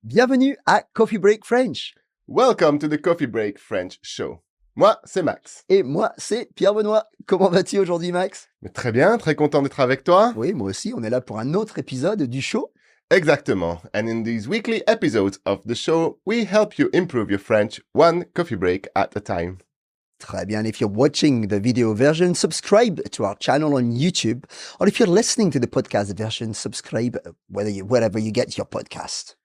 Bienvenue à Coffee Break French. Welcome to the Coffee Break French Show. Moi, c'est Max. Et moi, c'est Pierre-Benoît. Comment vas-tu aujourd'hui, Max? Mais très bien, très content d'être avec toi. Oui, moi aussi, on est là pour un autre épisode du show. Exactement. And in these weekly episodes of the show, we help you improve your French one coffee break at a time. Très bien. If you're watching the video version, subscribe to our channel on YouTube. Or if you're listening to the podcast version, subscribe wherever you get your podcast.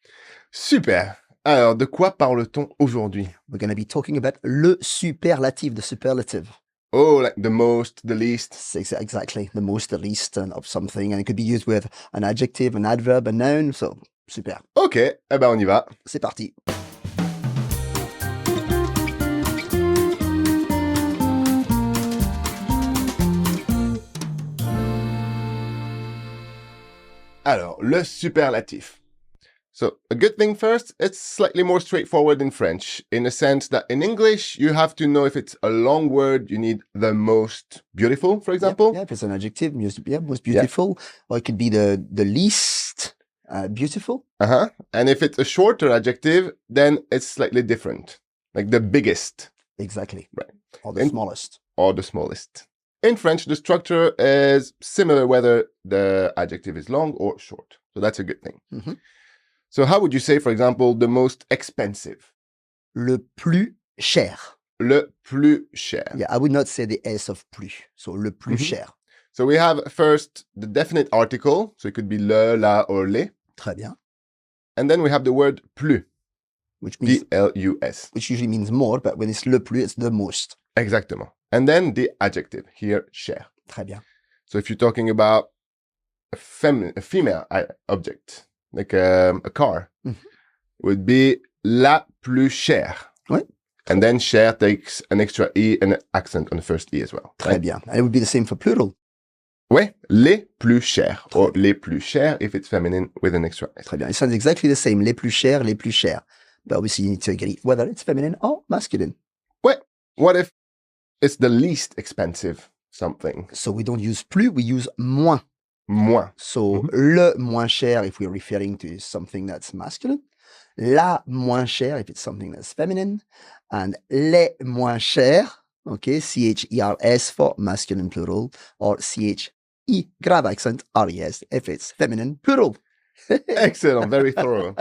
Super. Alors, de quoi parle-t-on aujourd'hui? We're going to be talking about le superlative, the superlative. Oh, like the most, the least. It's exactly the most, the least of something. And it could be used with an adjective, an adverb, a noun. So, super. Ok, eh ben on y va. C'est parti. Alors, le superlatif. So, a good thing first, it's slightly more straightforward in French, in a sense that in English, you have to know if it's a long word, you need the most beautiful, for example. Yeah, if it's an adjective, most beautiful. Or it could be the least beautiful. And if it's a shorter adjective, then it's slightly different. Like the biggest. Exactly. Right. Or the smallest. Or the smallest. In French, the structure is similar whether the adjective is long or short. So that's a good thing. Mm-hmm. So how would you say, for example, the most expensive? Le plus cher. Le plus cher. Yeah, I would not say the S of plus. So le plus cher. So we have first the definite article. So it could be le, la, or les. Très bien. And then we have the word plus. Which means P-L-U-S. Which usually means more, but when it's le plus, it's the most. Exactement. And then the adjective, here, cher. Très bien. So if you're talking about a female object, like a car, would be la plus chère. Ouais. And then cher takes an extra E and an accent on the first E as well. Très right? bien. And it would be the same for plural. Ouais, les plus chers, or les plus chers if it's feminine with an extra S. Très bien. It sounds exactly the same. Les plus chers, les plus chers. But obviously you need to agree whether it's feminine or masculine. Ouais. What if it's the least expensive something? So we don't use plus, we use moins. Moins. So le moins cher if we're referring to something that's masculine. La moins cher if it's something that's feminine. And les moins chers, okay, C-H-E-R-S for masculine plural, or C-H-E, grave accent, R-E-S, if it's feminine plural. Excellent, very thorough.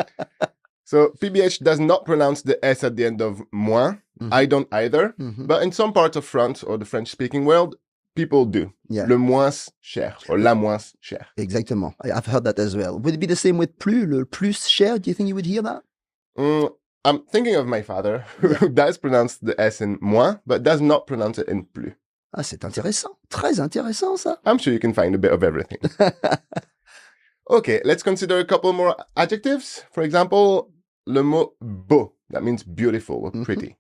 So PBH does not pronounce the S at the end of moins. I don't either. But in some parts of France or the French-speaking world, people do. Yeah. Le moins cher or la moins chère. Exactement. I've heard that as well. Would it be the same with plus, le plus cher? Do you think you would hear that? I'm thinking of my father, who does pronounce the S in moins, but does not pronounce it in plus. Ah, c'est intéressant. Très intéressant, ça. I'm sure you can find a bit of everything. Okay, let's consider a couple more adjectives. For example, le mot beau. That means beautiful or pretty.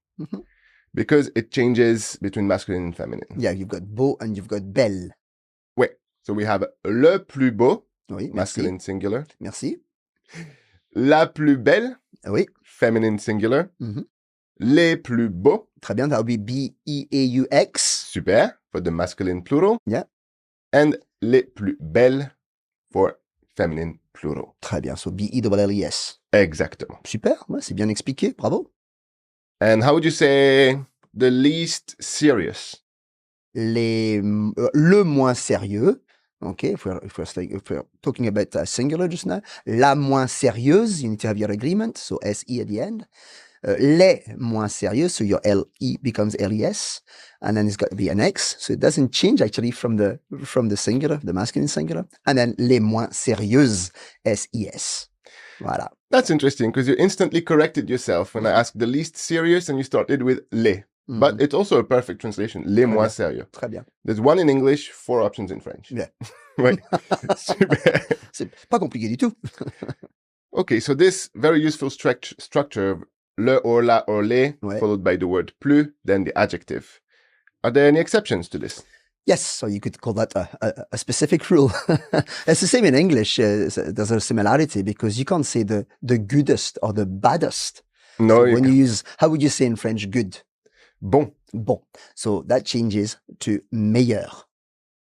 Because it changes between masculine and feminine. Yeah, you've got beau and you've got belle. Ouais. So we have le plus beau, Oui, masculine merci. singular. Merci. La plus belle, Oui. feminine singular. Les plus beaux. Très bien, that would be B-E-A-U-X. Super, for the masculine plural. Yeah. And les plus belles for feminine plural. Très bien, so B-E-L-L-E-S. Exactement. Super, ouais, c'est bien expliqué, bravo. And how would you say the least serious? Le moins sérieux, okay, if we're talking about singular just now, la moins sérieuse, you need to have your agreement, so S-E at the end. Les moins sérieux, so your L-E becomes L-E-S, and then it's got to be an X, so it doesn't change actually from the singular, the masculine singular, and then les moins sérieuses, S-E-S. Voilà. That's interesting because you instantly corrected yourself when I asked the least serious and you started with les. But it's also a perfect translation, les moins sérieux. Très bien. There's one in English, 4 options in French. Yeah. Ouais. Super. C'est pas compliqué du tout. Okay, so this very useful structure of le or la or les, followed by the word plus, then the adjective. Are there any exceptions to this? Yes, so you could call that a specific rule. It's the same in English. There's a similarity because you can't say the goodest or the baddest. No. So when you use, how would you say in French good? Bon. Bon. So that changes to meilleur.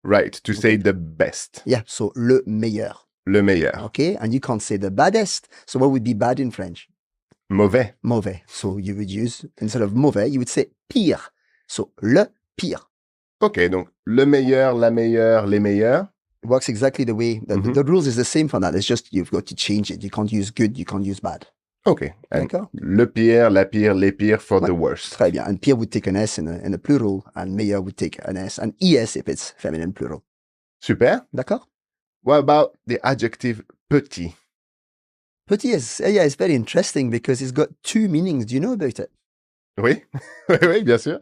Right, to say the best. Yeah, so le meilleur. le meilleur. Okay, and you can't say the baddest. So what would be bad in French? Mauvais. Mauvais. So you would use, instead of mauvais, you would say pire. So le pire. Ok, donc le meilleur, la meilleure, les meilleurs. It works exactly the way, the rules is the same for that. It's just you've got to change it. You can't use good, you can't use bad. Ok, and D'accord? le pire, la pire, les pires for the worst. Très bien. And pire would take an S in a plural, and meilleur would take an S, and ES if it's feminine plural. Super. D'accord? What about the adjective petit? Petit is, yeah, it's very interesting because it's got two meanings. Do you know about it? Oui, oui, bien sûr.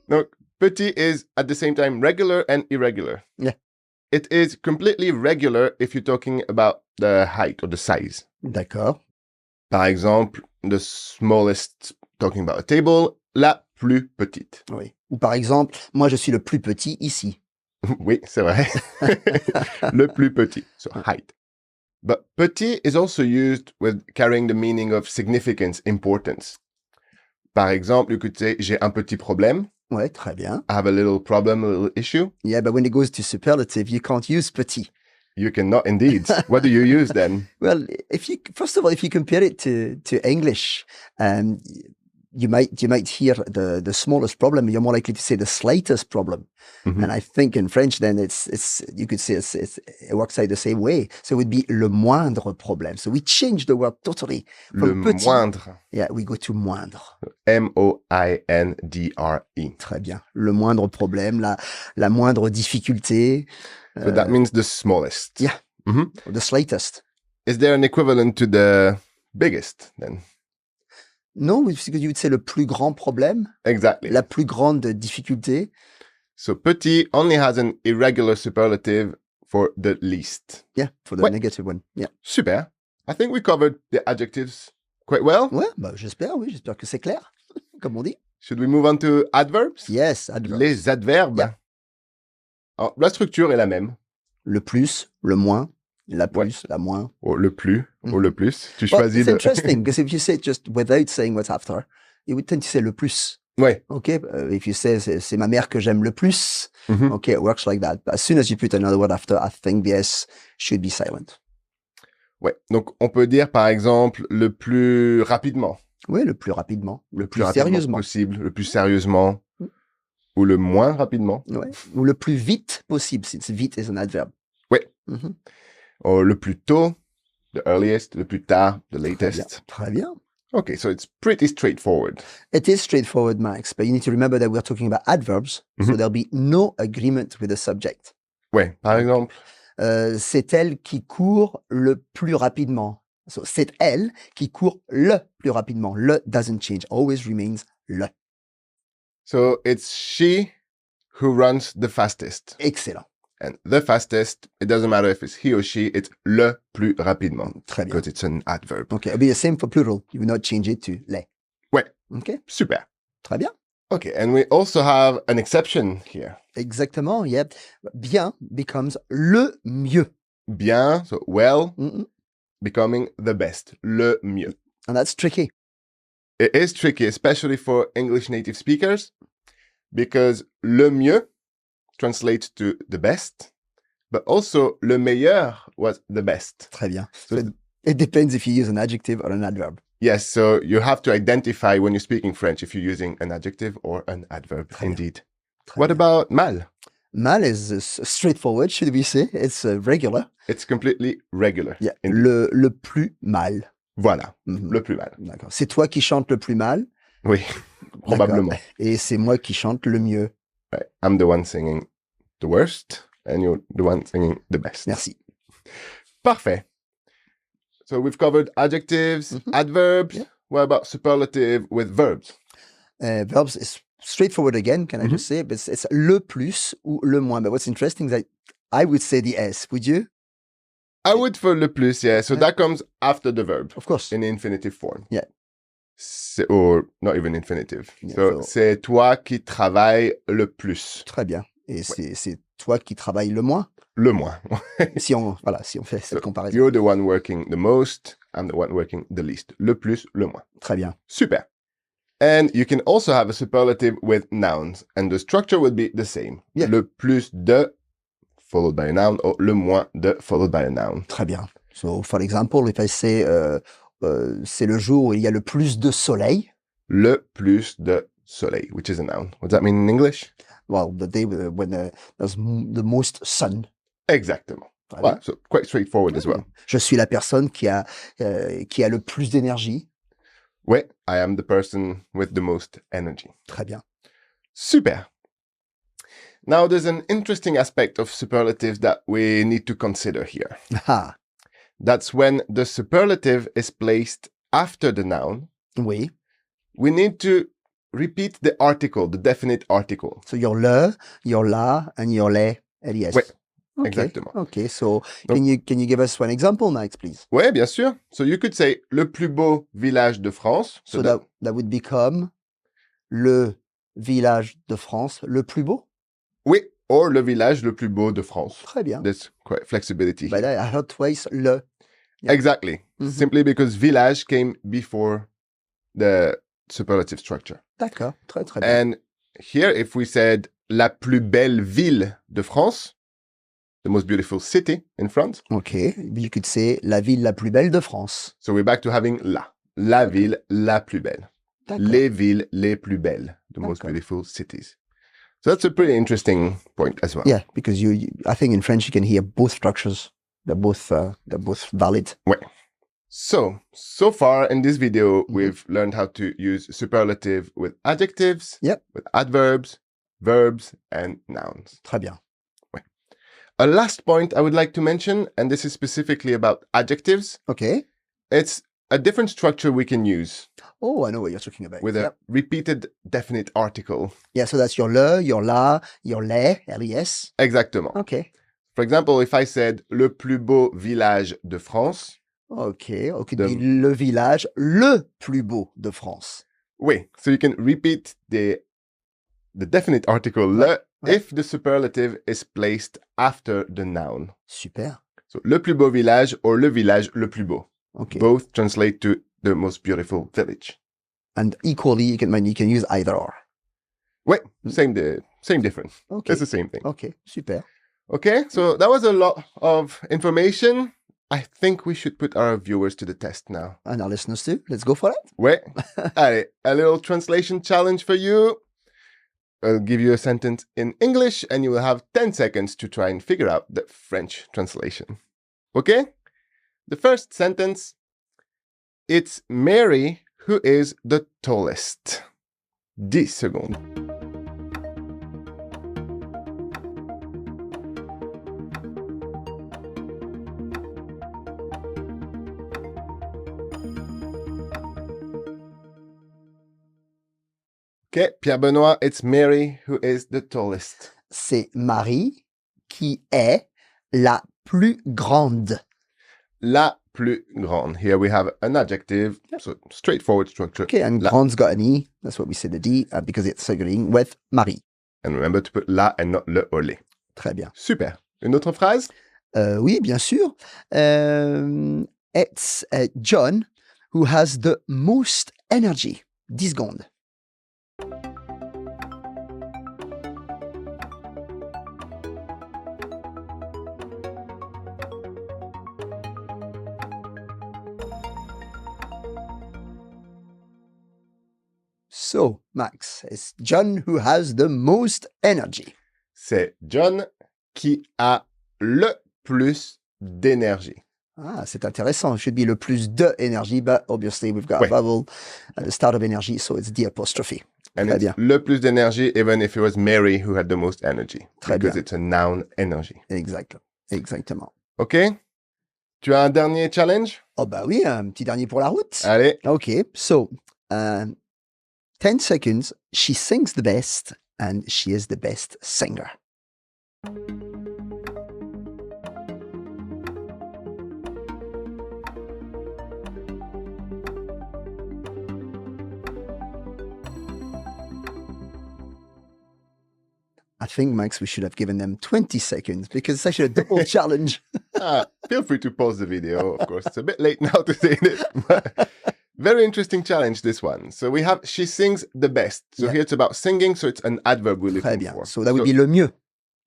Donc, petit is at the same time regular and irregular. Yeah. It is completely regular if you're talking about the height or the size. D'accord. Par exemple, the smallest, talking about a table, la plus petite. Oui. Ou par exemple, moi je suis le plus petit ici. Oui, c'est vrai. Le plus petit, so height. But petit is also used with carrying the meaning of significance, importance. Par exemple, you could say, j'ai un petit problème. Ouais, très bien. I have a little problem, a little issue. Yeah, but when it goes to superlative, you can't use petit. You cannot indeed. What do you use then? Well, first of all, if you compare it to English, you might hear the smallest problem. You're more likely to say the slightest problem. Mhm. And I think in French, then it's you could say it works out the same way. So it would be le moindre problème. So we change the word totally. Le From petit, moindre. yeah, we go to moindre. M-O-I-N-D-R-E. Très bien. Le moindre problème, la moindre difficulté. So that means the smallest. Yeah. Mhm. Or the slightest. Is there an equivalent to the biggest then? Non, parce que you would say le plus grand problème, Exactly. la plus grande difficulté. So petit only has an irregular superlative for the least. Yeah, for the Ouais. negative one. Yeah. Super. I think we covered the adjectives quite well. Ouais, bah j'espère, oui, j'espère que c'est clair, comme on dit. Should we move on to adverbs? Yes, adverbs. Les adverbes. Yeah. Alors, la structure est la même. Le plus, le moins, la plus, la moins. Ou le plus, ou Mhm. le plus. Tu Well, choisis it's de... interesting because if you say it just without saying what's after, you would tend to say le plus. Ouais. Okay, if you say c'est ma mère que j'aime le plus, Mhm. okay, it works like that. But as soon as you put another word after, I think the S should be silent. Ouais. Donc, on peut dire, par exemple, le plus rapidement. Oui, le plus rapidement, le plus rapidement sérieusement. possible, le plus sérieusement, Mm. ou le moins rapidement. Ouais. Ou le plus vite possible, since vite is an adverb. Ouais. Mhm. Ou le plus tôt, the earliest, le plus tard, the Très bien. latest. Très bien. Okay, so it's pretty straightforward. It is straightforward, Max, but you need to remember that we're talking about adverbs, so Mhm. there'll be no agreement with the subject. Ouais, par exemple. C'est elle qui court le plus rapidement. So, c'est elle qui court le plus rapidement. Le doesn't change, always remains le. So it's she who runs the fastest. Excellent. And the fastest, it doesn't matter if it's he or she, it's le plus rapidement. Très bien. Because it's an adverb. Okay, it'll be the same for plural. You will not change it to les. Ouais, Okay, super. très bien. Okay, and we also have an exception here. Exactement, yeah. Bien becomes le mieux. Bien, so well, Mm-mm. becoming the best. Le mieux. And that's tricky. It is tricky, especially for English native speakers, because le mieux translates to the best, but also le meilleur was the best. Très bien. So So it depends if you use an adjective or an adverb. yes, so you have to identify when you're speaking French if you're using an adjective or an adverb, Très bien. indeed. Très What bien. about mal? Mal is straightforward, should we say? It's regular. It's completely regular. Yeah. indeed. Le plus mal. Voilà, Mhm. le plus mal. D'accord. C'est toi qui chantes le plus mal. Oui, probablement. D'accord. Et c'est moi qui chante le mieux. Right. I'm the one singing the worst, and you're the one singing the best. Merci. Parfait. So we've covered adjectives, Mhm. adverbs. Yeah. What about superlative with verbs? Verbs is straightforward again, can I Mhm. just say? But it's le plus ou le moins. But what's interesting is that I would say the S. Would you? I would for le plus, yeah. So Yeah. that comes after the verb Of course. in infinitive form. Yeah. Or not even infinitive. Yeah, So so- c'est toi qui travailles le plus. Très bien. Et c'est toi qui travailles le moins. Le moins. si on fait cette comparaison. You're the one working the most. I'm the one working the least. Le plus, le moins. Très bien. Super. And you can also have a superlative with nouns, and the structure would be the same. Yeah. Le plus de followed by a noun, or le moins de followed by a noun. Très bien. So, for example, if I say c'est le jour où il y a le plus de soleil. Le plus de soleil, which is a noun. What does that mean in English? Well, the day when there's the most sun. Exactement. Ouais, so quite straightforward as well. Je suis la personne qui a le plus d'énergie. Oui, I am the person with the most energy. Très bien. Super. Now, there's an interesting aspect of superlatives that we need to consider here. Ah. That's when the superlative is placed after the noun. Oui. We need to repeat the article, the definite article. So your le, your la, and your les, les. Oui, okay. exactement. Okay, so can you give us one example, Max, please? Oui, bien sûr. So you could say le plus beau village de France. So that would become le village de France le plus beau? Oui, or le village le plus beau de France. Très bien. There's quite flexibility But here. I heard twice le. Yeah. Exactly. Mm-hmm. Simply because village came before the superlative structure. D'accord. Très, très bien. And here, if we said la plus belle ville de France, the most beautiful city in France. Okay. You could say la ville la plus belle de France. So we're back to having la ville la plus belle. Les villes les plus belles, the most beautiful cities. So that's a pretty interesting point as well. Yeah, because I think in French you can hear both structures. They're both valid. Ouais. So far in this video, we've learned how to use superlative with adjectives, with adverbs, verbs, and nouns. Très bien. Ouais. A last point I would like to mention, and this is specifically about adjectives. Okay. It's a different structure we can use. Oh, I know what you're talking about. With a repeated definite article. Yeah, so that's your le, your la, your les, les. Exactement. Okay. For example, if I said le plus beau village de France. Okay, could be le village le plus beau de France. Oui, so you can repeat the definite article le if the superlative is placed after the noun. Super. So le plus beau village or le village le plus beau. Okay. Both translate to the most beautiful village. And equally, you can use either or. Oui, same difference. Okay. It's the same thing. Okay, super. Okay, so that was a lot of information. I think we should put our viewers to the test now. And our listeners too. Let's go for it. Ouais. Allez, a little translation challenge for you. I'll give you a sentence in English and you will have 10 seconds to try and figure out the French translation. Okay? The first sentence, it's Mary who is the tallest. 10 secondes. Okay, Pierre-Benoît, it's Mary who is the tallest. C'est Marie qui est la plus grande. La plus grande. Here we have an adjective, so straightforward structure. Okay, and grande's got an E. That's what we say the D, because it's agreeing with Marie. And remember to put la and not le or les. Très bien. Super. Une autre phrase? Oui, bien sûr. It's John who has the most energy. 10 secondes. So, Max, it's John who has the most energy. C'est John qui a le plus d'énergie. Ah, c'est intéressant. It should be le plus de énergie, but obviously we've got a vowel at the start of energy, so it's the apostrophe. And Très it's bien. le plus d'énergie, even if it was Mary who had the most energy. Très because bien. it's a noun energy. Exactement. OK? Tu as un dernier challenge? Oh bah oui, un petit dernier pour la route. Allez. Okay, so 10 seconds. She sings the best, and she is the best singer. I think, Max, we should have given them 20 seconds because it's actually a double challenge. Feel free to pause the video, of course. It's a bit late now to say this. But very interesting challenge, this one. So we have, she sings the best. So here it's about singing, so it's an adverb we're looking Très bien. for. So that would be le mieux.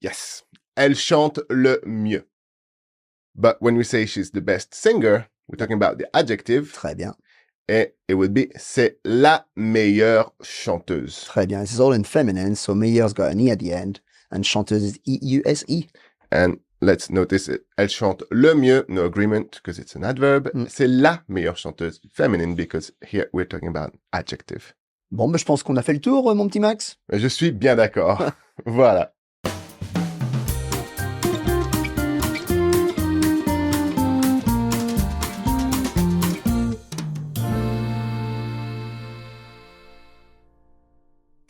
Yes. elle chante le mieux. But when we say she's the best singer, we're talking about the adjective. Très bien. Et it would be c'est la meilleure chanteuse. Très bien. This is all in feminine, so meilleur's got an E at the end, and chanteuse is E-U-S-E. And let's notice it. Elle chante le mieux, no agreement, because it's an adverb. C'est la meilleure chanteuse, feminine, because here we're talking about adjective. Bon, je pense qu'on a fait le tour, mon petit Max. Je suis bien d'accord. Voilà.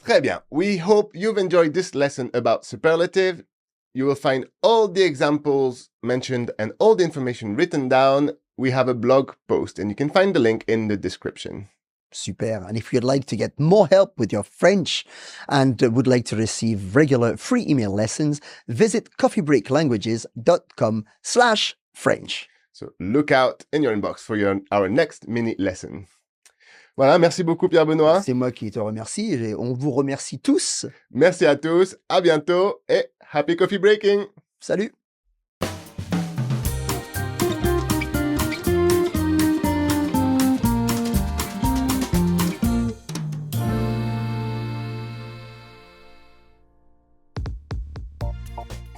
Très bien. We hope you've enjoyed this lesson about superlative. You will find all the examples mentioned and all the information written down. We have a blog post and you can find the link in the description. Super. And if you'd like to get more help with your French and would like to receive regular free email lessons, visit coffeebreaklanguages.com/French. So look out in your inbox for our next mini lesson. Voilà, merci beaucoup Pierre-Benoît. C'est moi qui te remercie et on vous remercie tous. Merci à tous, à bientôt et happy coffee breaking. Salut.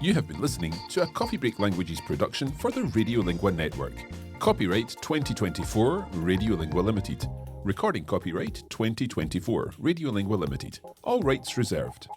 You have been listening to a Coffee Break Languages production for the Radiolingua Network. Copyright 2024 Radiolingua Limited. Recording copyright 2024 Radiolingua Limited. All rights reserved.